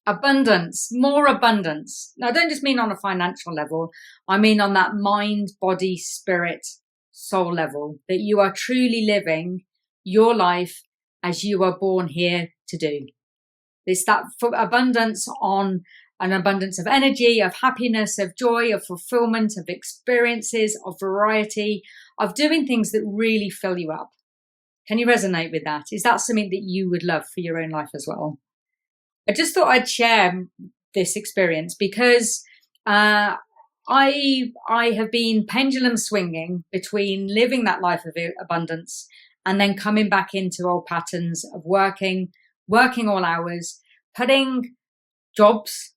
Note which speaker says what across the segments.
Speaker 1: Abundance, more abundance. Now, I don't just mean on a financial level. I mean on that mind, body, spirit, soul level, that you are truly living your life as you are born here to do. It's that abundance on an abundance of energy, of happiness, of joy, of fulfillment, of experiences, of variety, of doing things that really fill you up. Can you resonate with that? Is that something that you would love for your own life as well? I just thought I'd share this experience because I have been pendulum swinging between living that life of abundance and then coming back into old patterns of working all hours, putting jobs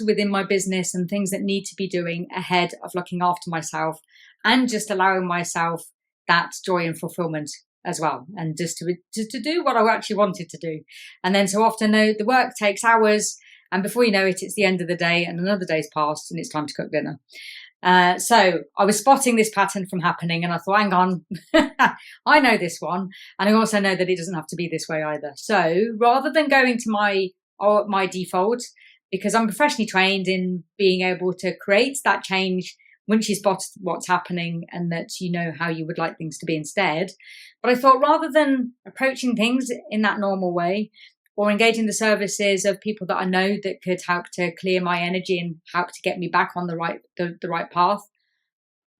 Speaker 1: within my business and things that need to be doing ahead of looking after myself and just allowing myself that joy and fulfillment as well, and just to do what I actually wanted to do. And then so often the work takes hours, and before you know it, it's the end of the day and another day's passed and it's time to cook dinner. So I was spotting this pattern from happening, and I thought, hang on, I know this one, and I also know that it doesn't have to be this way either. So rather than going to my default, because I'm professionally trained in being able to create that change once you spot what's happening and that you know how you would like things to be instead. But I thought, rather than approaching things in that normal way or engaging the services of people that I know that could help to clear my energy and help to get me back on the right path,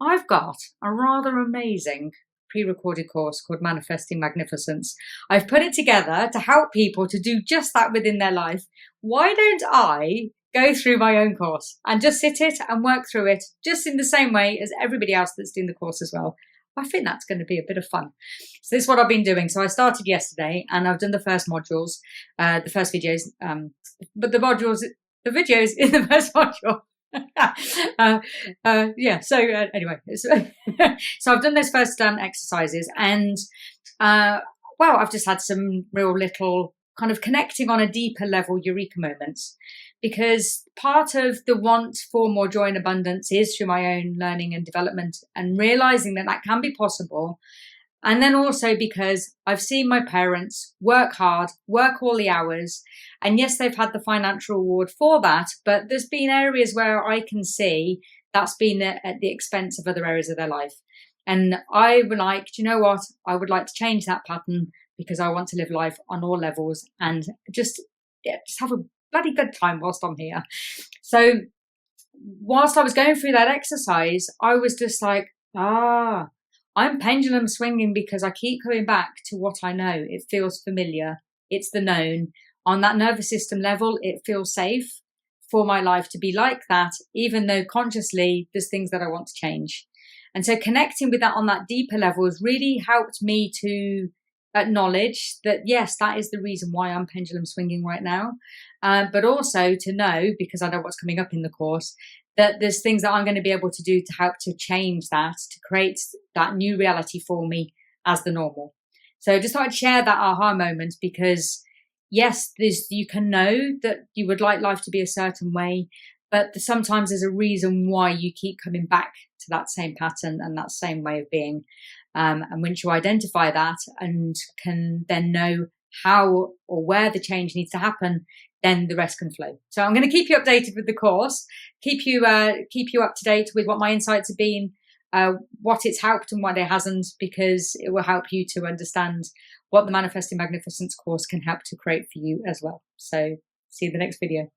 Speaker 1: I've got a rather amazing pre-recorded course called Manifesting Magnificence. I've put it together to help people to do just that within their life. Why don't I go through my own course and just sit it and work through it just in the same way as everybody else that's doing the course as well? I think that's going to be a bit of fun. So this is what I've been doing. So I started yesterday and I've done the first modules, the first videos, but the videos in the first module. Anyway, so I've done those first exercises, and I've just had some real little kind of connecting on a deeper level eureka moments, because part of the want for more joy and abundance is through my own learning and development and realizing that that can be possible. And then also because I've seen my parents work hard, work all the hours, and yes, they've had the financial reward for that, but there's been areas where I can see that's been at the expense of other areas of their life. And I would like, do you know what? I would like to change that pattern, because I want to live life on all levels and just have a bloody good time whilst I'm here. So whilst I was going through that exercise, I was just like, I'm pendulum swinging because I keep coming back to what I know. It feels familiar. It's the known. On that nervous system level, it feels safe for my life to be like that, even though consciously there's things that I want to change. And so connecting with that on that deeper level has really helped me to acknowledge that, yes, that is the reason why I'm pendulum swinging right now. But also to know, because I know what's coming up in the course, that there's things that I'm going to be able to do to help to change that, to create that new reality for me as the normal. So just thought I'd share that aha moment, because yes, you can know that you would like life to be a certain way, but sometimes there's a reason why you keep coming back to that same pattern and that same way of being. And once you identify that and can then know how or where the change needs to happen, then the rest can flow. So I'm going to keep you updated with the course, keep you up to date with what my insights have been, what it's helped and what it hasn't, because it will help you to understand what the Manifesting Magnificence course can help to create for you as well. So see you in the next video.